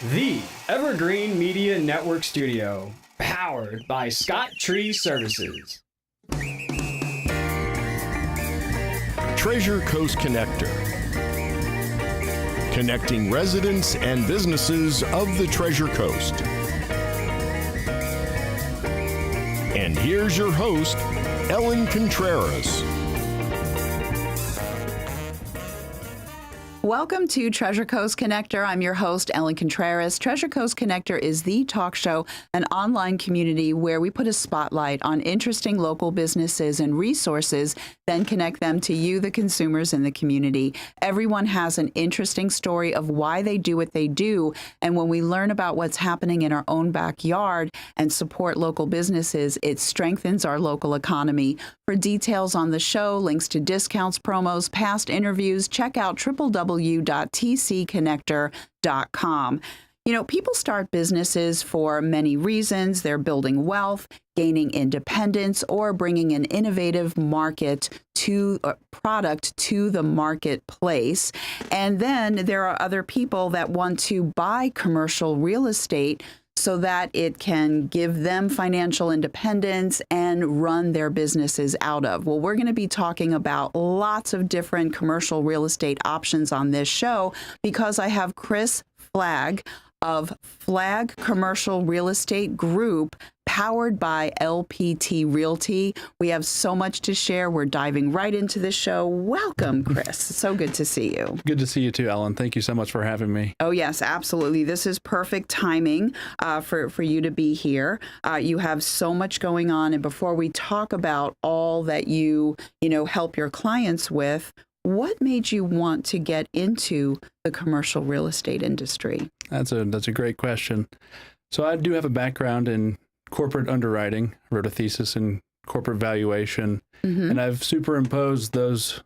The Evergreen Media Network Studio, powered by Scott Tree Services. Treasure Coast Connector, connecting residents and businesses of the Treasure Coast. And here's your host, Ellen Contreras. Welcome to Treasure Coast Connector. I'm your host, Ellen Contreras. Treasure Coast Connector is the talk show, an online community where we put a spotlight on interesting local businesses and resources, then connect them to you, the consumers in the community. Everyone has an interesting story of why they do what they do, and when we learn about what's happening in our own backyard and support local businesses, it strengthens our local economy. For details on the show, links to discounts, promos, past interviews, check out www.tcconnector.com. You know, people start businesses for many reasons. They're building wealth, gaining independence, or bringing an innovative product to the marketplace. And then there are other people that want to buy commercial real estate so that it can give them financial independence and run their businesses out of. Well, we're going to be talking about lots of different commercial real estate options on this show because I have Chris Flaig of Flaig Commercial Real Estate Group, powered by LPT Realty. We have so much to share. We're diving right into the show. Welcome, Chris. So good to see you. Good to see you too, Ellen. Thank you so much for having me. Oh, yes, absolutely. This is perfect timing for you to be here. You have so much going on. And before we talk about all that you help your clients with, what made you want to get into the commercial real estate industry? That's a great question. So I do have a background in corporate underwriting, wrote a thesis in corporate valuation, and I've superimposed those,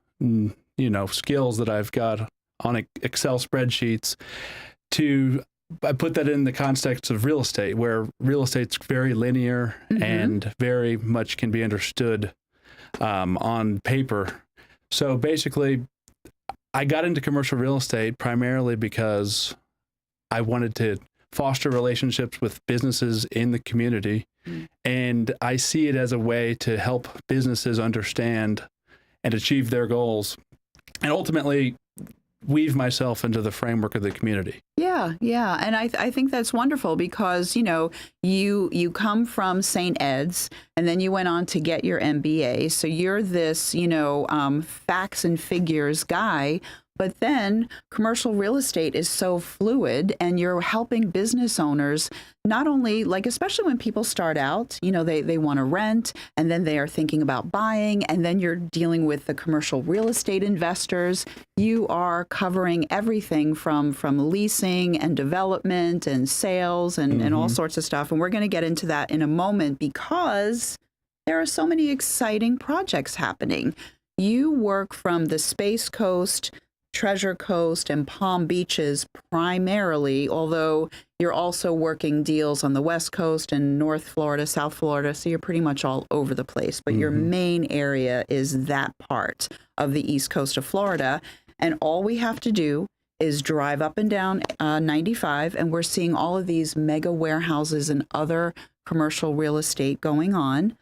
skills that I've got on Excel spreadsheets I put that in the context of real estate, where real estate's very linear and very much can be understood on paper. So basically, I got into commercial real estate primarily because I wanted to foster relationships with businesses in the community. And I see it as a way to help businesses understand and achieve their goals and ultimately weave myself into the framework of the community. Yeah. And I think that's wonderful because, you come from St. Ed's and then you went on to get your MBA. So you're this, facts and figures guy. But then commercial real estate is so fluid and you're helping business owners not only especially when people start out, they want to rent and then they are thinking about buying and then you're dealing with the commercial real estate investors. You are covering everything from leasing and development and sales and all sorts of stuff. And we're going to get into that in a moment because there are so many exciting projects happening. You work from the Space Coast, Treasure Coast, and Palm Beaches primarily, although you're also working deals on the West Coast and North Florida, South Florida, so you're pretty much all over the place. But your main area is that part of the East Coast of Florida, and all we have to do is drive up and down 95, and we're seeing all of these mega warehouses and other commercial real estate going on.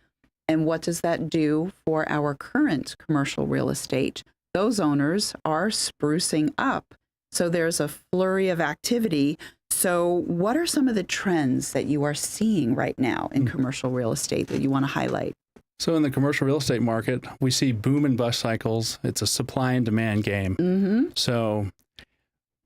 And what does that do for our current commercial real estate? Those owners are sprucing up. So there's a flurry of activity. So what are some of the trends that you are seeing right now in commercial real estate that you want to highlight? So in the commercial real estate market, we see boom and bust cycles. It's a supply and demand game. So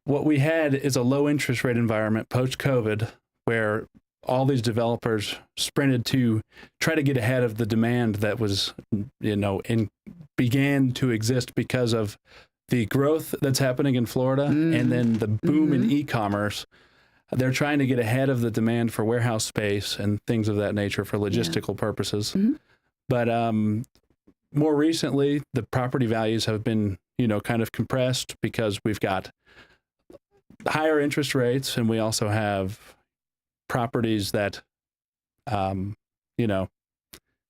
what we had is a low interest rate environment post-COVID where all these developers sprinted to try to get ahead of the demand that was, began to exist because of the growth that's happening in Florida and then the boom in e-commerce. They're trying to get ahead of the demand for warehouse space and things of that nature for logistical purposes. But more recently, the property values have been, kind of compressed because we've got higher interest rates and we also have properties that,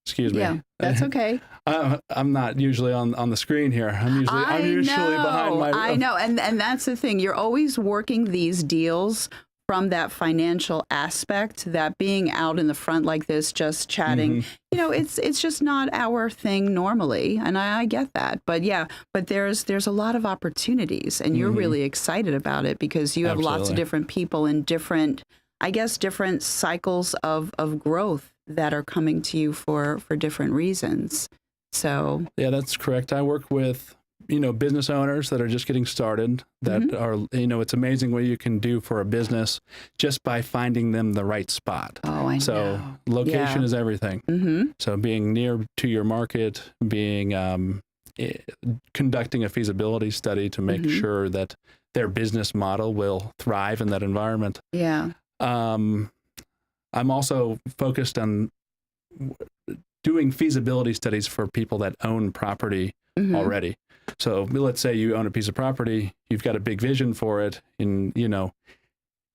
excuse me. Yeah, that's okay. I'm not usually on the screen here. I'm usually behind my. I know, and that's the thing. You're always working these deals from that financial aspect, that being out in the front like this, just chatting, you know, it's just not our thing normally. And I get that. But yeah, but there's a lot of opportunities, and you're really excited about it because you have lots of different people in different, I guess, different cycles of growth that are coming to you for different reasons. So yeah, that's correct. I work with, you know, business owners that are just getting started, that are, you know, it's amazing what you can do for a business just by finding them the right spot. Oh, I know. So location is everything. So being near to your market, being conducting a feasibility study to make sure that their business model will thrive in that environment. Yeah. I'm also focused on doing feasibility studies for people that own property already. So let's say you own a piece of property, you've got a big vision for it, and, you know,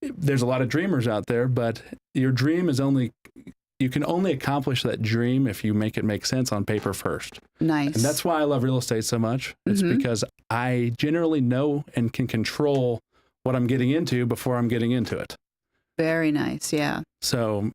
there's a lot of dreamers out there, but your dream is you can only accomplish that dream if you make it make sense on paper first. Nice. And that's why I love real estate so much. It's because I generally know and can control what I'm getting into before I'm getting into it. Very nice. Yeah. So,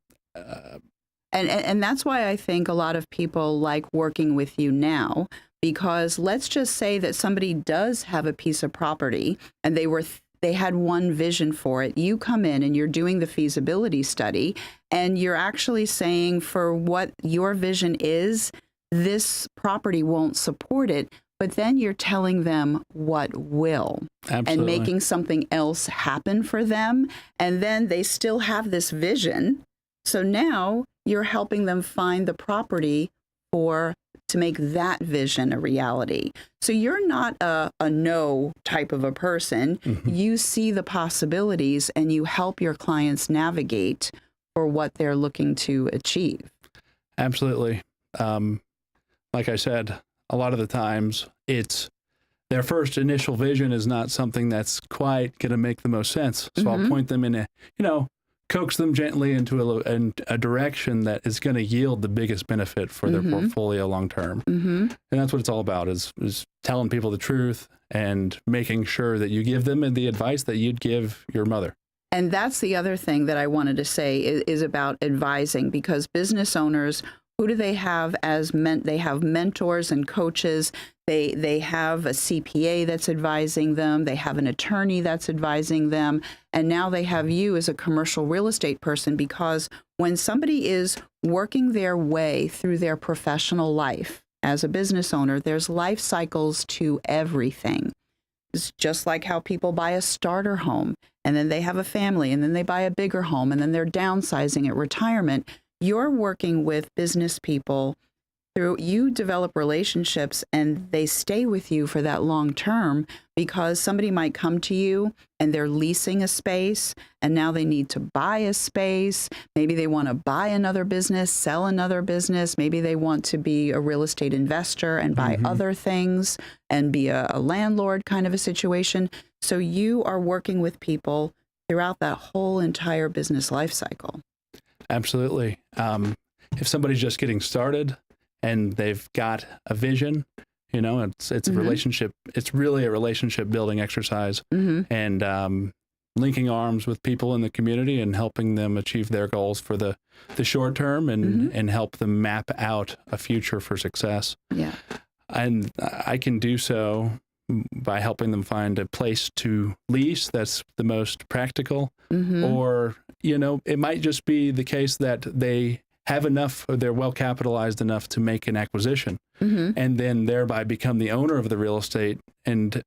and that's why I think a lot of people like working with you now, because let's just say that somebody does have a piece of property and they had one vision for it. You come in and you're doing the feasibility study, and you're actually saying, for what your vision is, this property won't support it. But then you're telling them what will. Absolutely. And making something else happen for them. And then they still have this vision. So now you're helping them find the property to make that vision a reality. So you're not a no type of a person. You see the possibilities and you help your clients navigate for what they're looking to achieve. Absolutely. Like I said, a lot of the times their first initial vision is not something that's quite going to make the most sense. So I'll point them in coax them gently into a direction that is going to yield the biggest benefit for their portfolio long term. And that's what it's all about, is telling people the truth and making sure that you give them the advice that you'd give your mother. And that's the other thing that I wanted to say is about advising, because business owners, who do they have they have mentors and coaches. They have a CPA that's advising them. They have an attorney that's advising them. And now they have you as a commercial real estate person, because when somebody is working their way through their professional life as a business owner, there's life cycles to everything. It's just like how people buy a starter home, and then they have a family, and then they buy a bigger home, and then they're downsizing at retirement. You're working with business people you develop relationships, and they stay with you for that long term, because somebody might come to you and they're leasing a space and now they need to buy a space. Maybe they want to buy another business, sell another business. Maybe they want to be a real estate investor and buy other things and be a landlord kind of a situation. So you are working with people throughout that whole entire business life cycle. Absolutely. If somebody's just getting started and they've got a vision, it's a relationship. It's really a relationship building exercise, and linking arms with people in the community and helping them achieve their goals for the short term, and help them map out a future for success. Yeah. And I can do so by helping them find a place to lease that's the most practical, or, it might just be the case that they have enough, or they're well capitalized enough to make an acquisition, and then thereby become the owner of the real estate and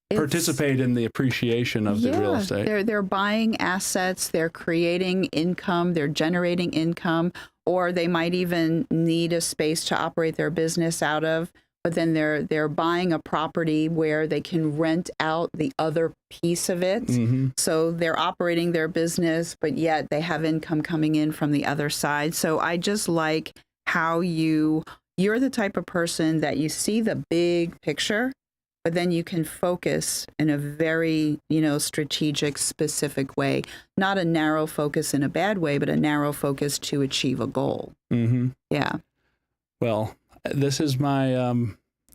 participate in the appreciation of the real estate. They're buying assets, they're creating income, they're generating income, or they might even need a space to operate their business out of. But then they're buying a property where they can rent out the other piece of it. So they're operating their business, but yet they have income coming in from the other side. So I just like how you're the type of person that you see the big picture, but then you can focus in a very, strategic, specific way. Not a narrow focus in a bad way, but a narrow focus to achieve a goal. Yeah. Well, this is my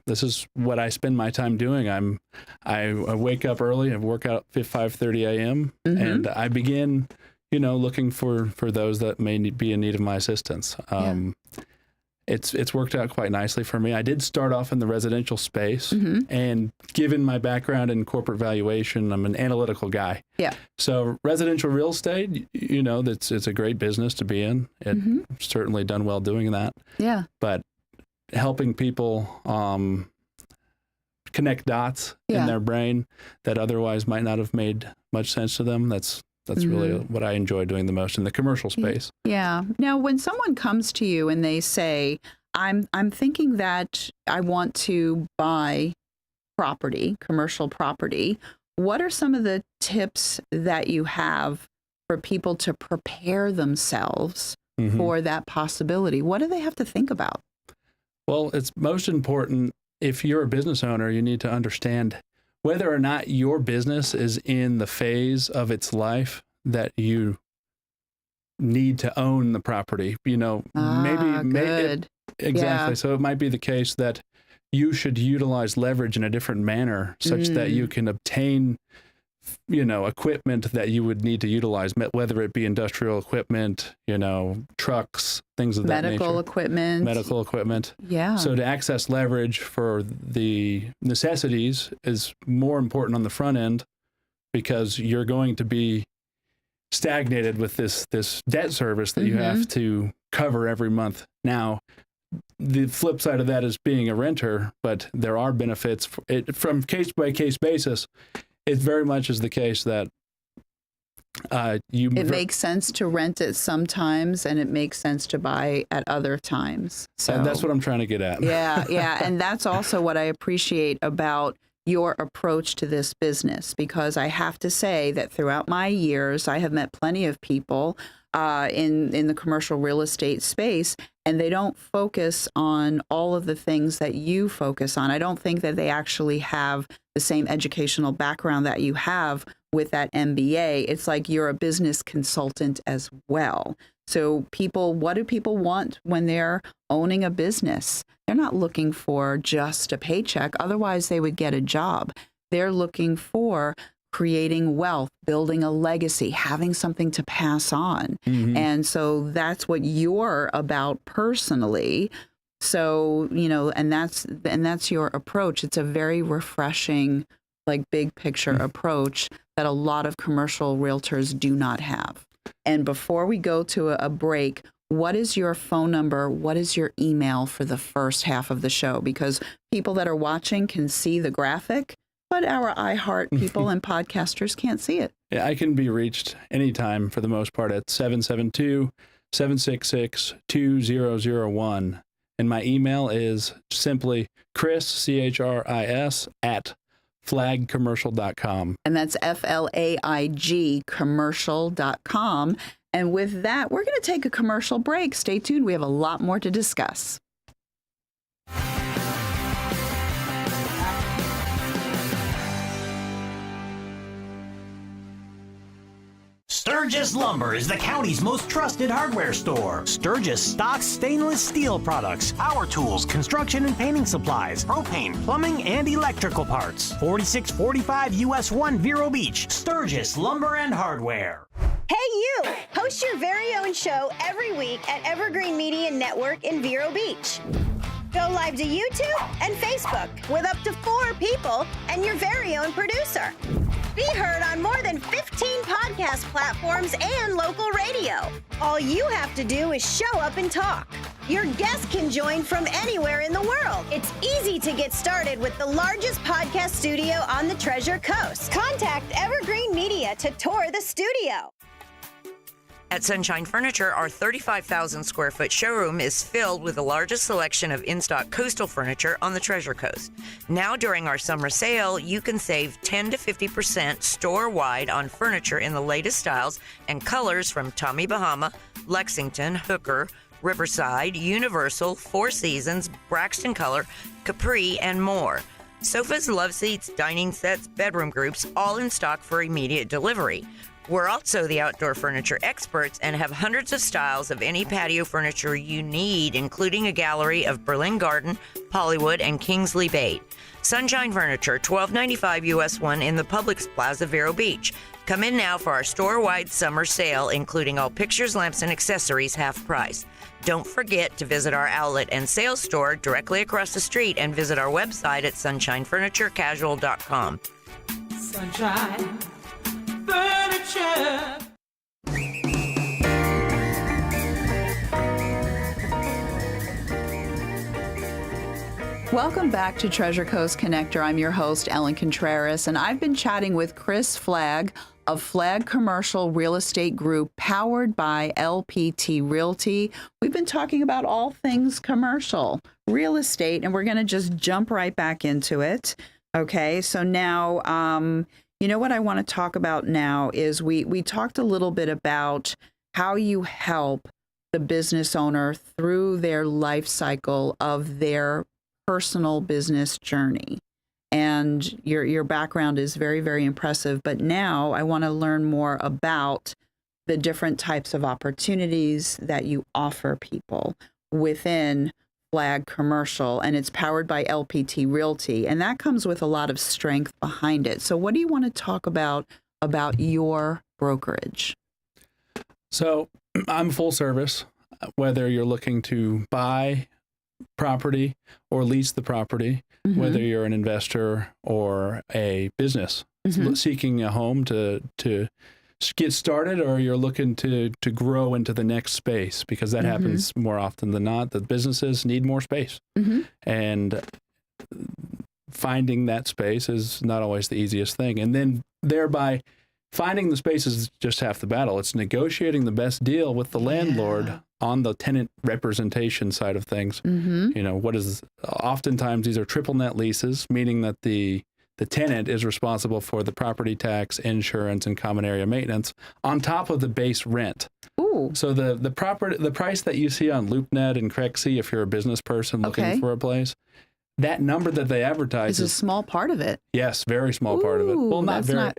this is what I spend my time doing. I wake up early, I work out at 5:30 a.m. and I begin, looking for those that may be in need of my assistance. It's worked out quite nicely for me. I did start off in the residential space, and given my background in corporate valuation, I'm an analytical guy. Yeah. So residential real estate, it's a great business to be in. It's certainly done well doing that. Yeah. But helping people connect dots in their brain that otherwise might not have made much sense to them, that's really what I enjoy doing the most in the commercial space. Yeah. Now, when someone comes to you and they say, I'm thinking that I want to buy property, commercial property, what are some of the tips that you have for people to prepare themselves for that possibility? What do they have to think about? Well, it's most important, if you're a business owner, you need to understand whether or not your business is in the phase of its life that you need to own the property. Exactly. Yeah. So it might be the case that you should utilize leverage in a different manner such that you can obtain, equipment that you would need to utilize, whether it be industrial equipment, trucks, things of that nature. Medical equipment. Yeah. So to access leverage for the necessities is more important on the front end, because you're going to be stagnated with this debt service that you have to cover every month. Now, the flip side of that is being a renter, but there are benefits from case-by-case basis. It very much is the case that it makes sense to rent it sometimes, and it makes sense to buy at other times. So and that's what I'm trying to get at. Yeah. And that's also what I appreciate about your approach to this business, because I have to say that throughout my years, I have met plenty of people in the commercial real estate space, and they don't focus on all of the things that you focus on. I don't think that they actually have the same educational background that you have with that MBA. It's like you're a business consultant as well. So what do people want when they're owning a business? They're not looking for just a paycheck. Otherwise, they would get a job. They're looking for creating wealth, building a legacy, having something to pass on. And so that's what you're about personally. So, and that's your approach. It's a very refreshing, big picture approach that a lot of commercial realtors do not have. And before we go to a break, what is your phone number? What is your email for the first half of the show? Because people that are watching can see the graphic, but our iHeart people and podcasters can't see it. Yeah, I can be reached anytime for the most part at 772-766-2001. And my email is simply Chris, CHRIS, at flagcommercial.com. And that's FLAIG commercial.com. And with that, we're going to take a commercial break. Stay tuned. We have a lot more to discuss. Sturgis Lumber is the county's most trusted hardware store. Sturgis stocks stainless steel products, power tools, construction and painting supplies, propane, plumbing, and electrical parts. 4645 US 1 Vero Beach. Sturgis Lumber and Hardware. Hey you! Host your very own show every week at Evergreen Media Network in Vero Beach. Go live to YouTube and Facebook with up to 4 people and your very own producer. Be heard on more than 15 podcast platforms and local radio. All you have to do is show up and talk. Your guests can join from anywhere in the world. It's easy to get started with the largest podcast studio on the Treasure Coast. Contact Evergreen Media to tour the studio. At Sunshine Furniture, our 35,000 square foot showroom is filled with the largest selection of in-stock coastal furniture on the Treasure Coast. Now during our summer sale, you can save 10 to 50% store-wide on furniture in the latest styles and colors from Tommy Bahama, Lexington, Hooker, Riverside, Universal, Four Seasons, Braxton Color, Capri, and more. Sofas, love seats, dining sets, bedroom groups, all in stock for immediate delivery. We're also the outdoor furniture experts and have hundreds of styles of any patio furniture you need, including a gallery of Berlin Garden, Pollywood, and Kingsley Bait. Sunshine Furniture, $12.95 US 1 in the Publix Plaza, Vero Beach. Come in now for our store-wide summer sale, including all pictures, lamps, and accessories half price. Don't forget to visit our outlet and sales store directly across the street and visit our website at sunshinefurniturecasual.com. Sunshine Furniture. Welcome back to Treasure Coast Connector. I'm your host, Ellen Contreras, and I've been chatting with Chris Flaig of Flaig Commercial Real Estate Group, powered by LPT Realty. We've been talking about all things commercial real estate, and we're going to just jump right back into it. Okay, so now, you know what I want to talk about now is we talked a little bit about how you help the business owner through their life cycle of their personal business journey. And your background is very, very impressive. But now I want to learn more about the different types of opportunities that you offer people within Flaig Commercial, and it's powered by LPT Realty. And that comes with a lot of strength behind it. So what do you want to talk about your brokerage? So I'm full service, whether you're looking to buy property or lease the property, whether you're an investor or a business seeking a home to get started, or you're looking to grow into the next space, because that happens more often than not. The businesses need more space, and finding that space is not always the easiest thing. And then thereby finding the space is just half the battle. It's negotiating the best deal with the landlord on the tenant representation side of things. You know, oftentimes these are triple net leases, meaning that the tenant is responsible for the property tax, insurance, and common area maintenance on top of the base rent. Ooh. So the price that you see on LoopNet and Crexy, if you're a business person looking for a place, that number that they advertise is a small part of it. Yes, very small part of it. Well, not very.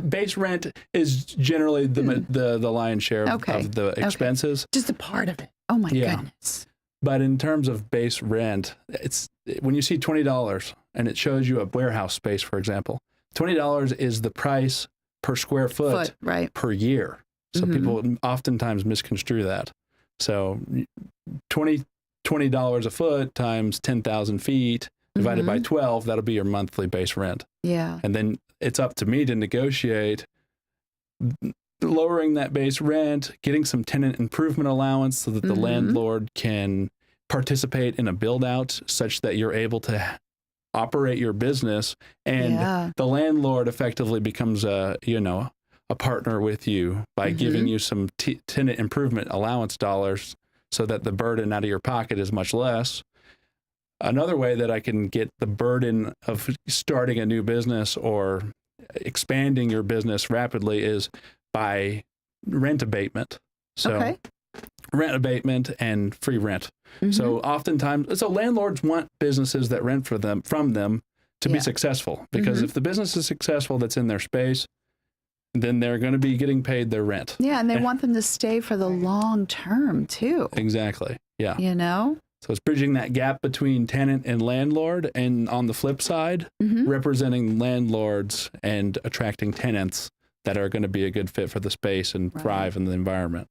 Base rent is generally the lion's share of the expenses. Just a part of it. Oh my goodness. But in terms of base rent, it's when you see $20 and it shows you a warehouse space, for example, $20 is the price per square foot per year. So people oftentimes misconstrue that. So $20 a foot times 10,000 feet divided by 12, that'll be your monthly base rent. Yeah. And then it's up to me to negotiate lowering that base rent, getting some tenant improvement allowance so that the landlord can participate in a build out such that you're able to operate your business, and the landlord effectively becomes a partner with you by giving you some tenant improvement allowance dollars, so that the burden out of your pocket is much less. Another way that I can get the burden of starting a new business or expanding your business rapidly is by rent abatement. So rent abatement and free rent. So oftentimes, landlords want businesses that rent from them to be successful, because if the business is successful that's in their space, then they're going to be getting paid their rent. Yeah, and they want them to stay for the long term, too. Exactly, yeah. You know? So it's bridging that gap between tenant and landlord, and on the flip side, representing landlords and attracting tenants that are going to be a good fit for the space and thrive in the environment.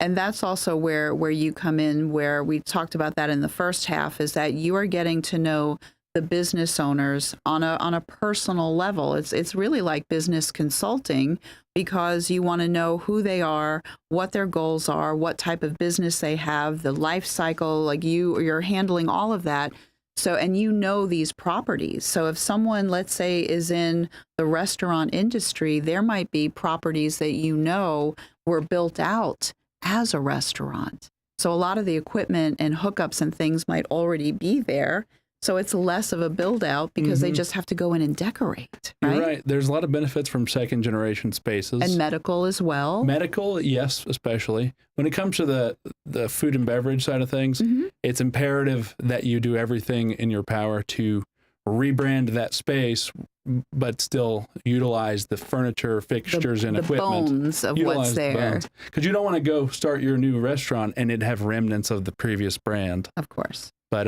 And that's also where you come in, where we talked about that in the first half, is that you are getting to know the business owners on a personal level. It's really like business consulting, because you want to know who they are, what their goals are, what type of business they have, the life cycle, like you're handling all of that. So, and you know these properties. So if someone, let's say, is in the restaurant industry, there might be properties that were built out as a restaurant. So a lot of the equipment and hookups and things might already be there. So it's less of a build out, because they just have to go in and decorate, right? You're right. There's a lot of benefits from second generation spaces. And medical as well. Medical, yes, especially. When it comes to the food and beverage side of things, it's imperative that you do everything in your power to rebrand that space, but still utilize the furniture, fixtures, and the equipment. bones of what's there. Because you don't want to go start your new restaurant and it have remnants of the previous brand. Of course. But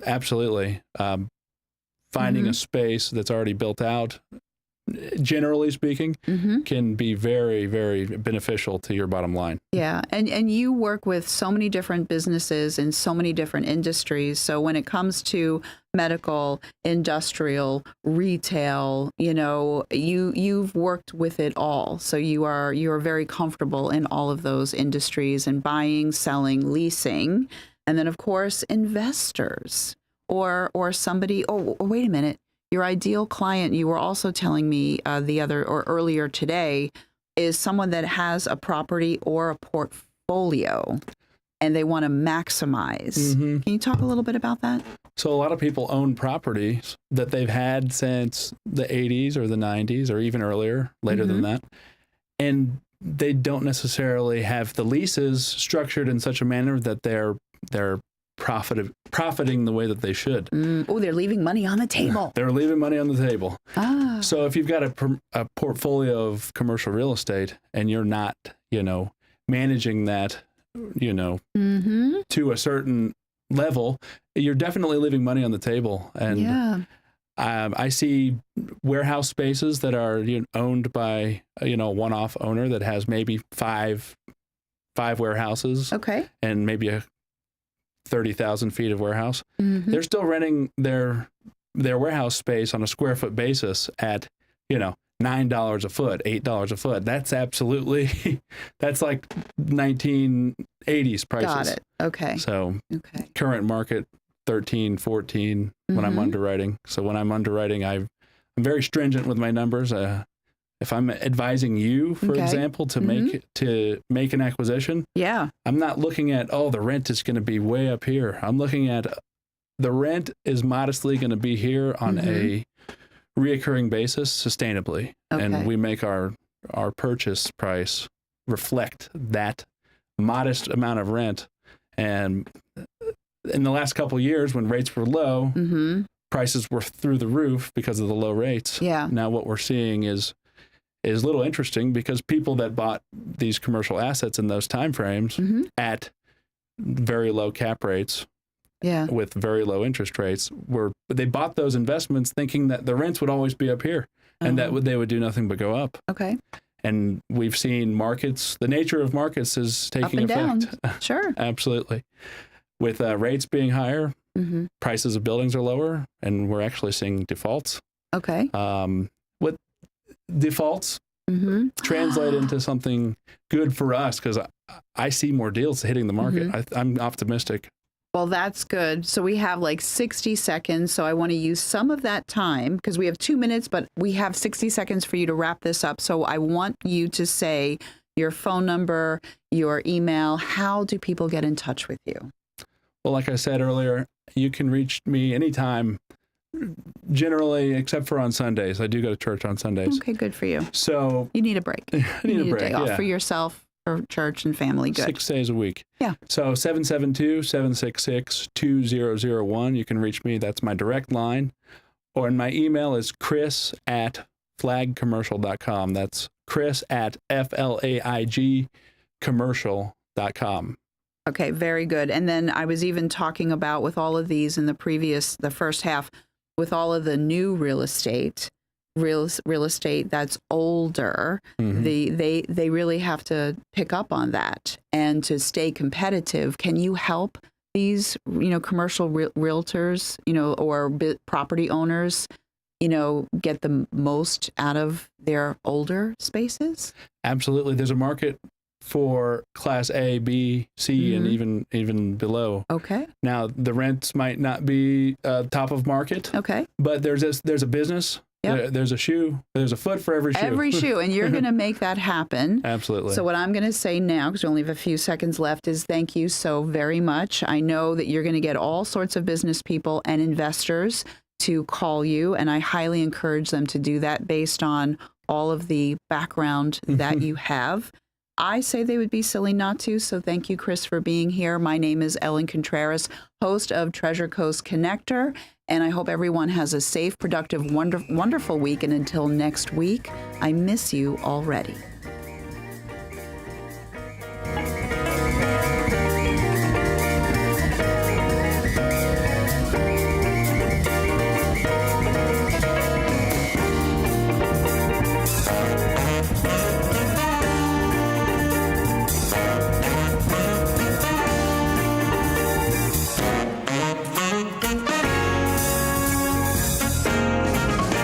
absolutely, finding a space that's already built out, generally speaking, can be very, very beneficial to your bottom line. Yeah, and you work with so many different businesses in so many different industries. So when it comes to medical, industrial, retail, you've worked with it all. So you're very comfortable in all of those industries and buying, selling, leasing, and then of course investors or somebody. Oh, wait a minute. Your ideal client, you were also telling me earlier today, is someone that has a property or a portfolio and they want to maximize. Can you talk a little bit about that? So a lot of people own properties that they've had since the 80s or the 90s or even earlier, later than that. And they don't necessarily have the leases structured in such a manner that they're profiting the way that they should. They're leaving money on the table. They're leaving money on the table. So if you've got a portfolio of commercial real estate and you're not, managing that, to a certain level, you're definitely leaving money on the table. And I see warehouse spaces that are owned by a one-off owner that has maybe five warehouses. Okay. And maybe 30,000 feet of warehouse. They're still renting their warehouse space on a square foot basis at, $9 a foot, $8 a foot. That's absolutely, that's like 1980s prices. Got it. Okay. So current market, 13, 14 when I'm underwriting. So when I'm underwriting, I'm very stringent with my numbers. If I'm advising you, for example, to make an acquisition, I'm not looking at, the rent is going to be way up here. I'm looking at the rent is modestly going to be here on a reoccurring basis sustainably. And we make our purchase price reflect that modest amount of rent. And in the last couple of years when rates were low, prices were through the roof because of the low rates. Now what we're seeing is a little interesting because people that bought these commercial assets in those timeframes at very low cap rates with very low interest rates they bought those investments thinking that the rents would always be up here and that they would do nothing but go up. And we've seen markets, the nature of markets is taking effect. Down. Sure. Absolutely. With rates being higher, prices of buildings are lower, and we're actually seeing defaults. What defaults translate into something good for us because I see more deals hitting the market. I'm optimistic. Well, that's good. So we have like 60 seconds. So I want to use some of that time because we have 2 minutes, but we have 60 seconds for you to wrap this up. So I want you to say your phone number, your email. How do people get in touch with you? Well, like I said earlier, you can reach me anytime, generally, except for on Sundays. I do go to church on Sundays. Okay, good for you. So you need a break. I need a break, day off for yourself, for church and family. Good. 6 days a week. Yeah. So 772-766-2001. You can reach me. That's my direct line. Or my email is chris@flaigcommercial.com. That's chris@flaigcommercial.com. Okay, very good. And then I was even talking about with all of these in the first half, with all of the new real estate that's older, they really have to pick up on that and to stay competitive. Can you help these, commercial realtors, or property owners, get the most out of their older spaces? Absolutely. There's a market for class A, B, C, and even below. Okay. Now the rents might not be top of market. Okay. But there's a business. Yep. There's a shoe. There's a foot for every shoe. Every shoe, and you're going to make that happen. Absolutely. So what I'm going to say now, because we only have a few seconds left, is thank you so very much. I know that you're going to get all sorts of business people and investors to call you, and I highly encourage them to do that based on all of the background that you have. I say they would be silly not to, so thank you, Chris, for being here. My name is Ellen Contreras, host of Treasure Coast Connector, and I hope everyone has a safe, productive, wonderful week. And until next week, I miss you already.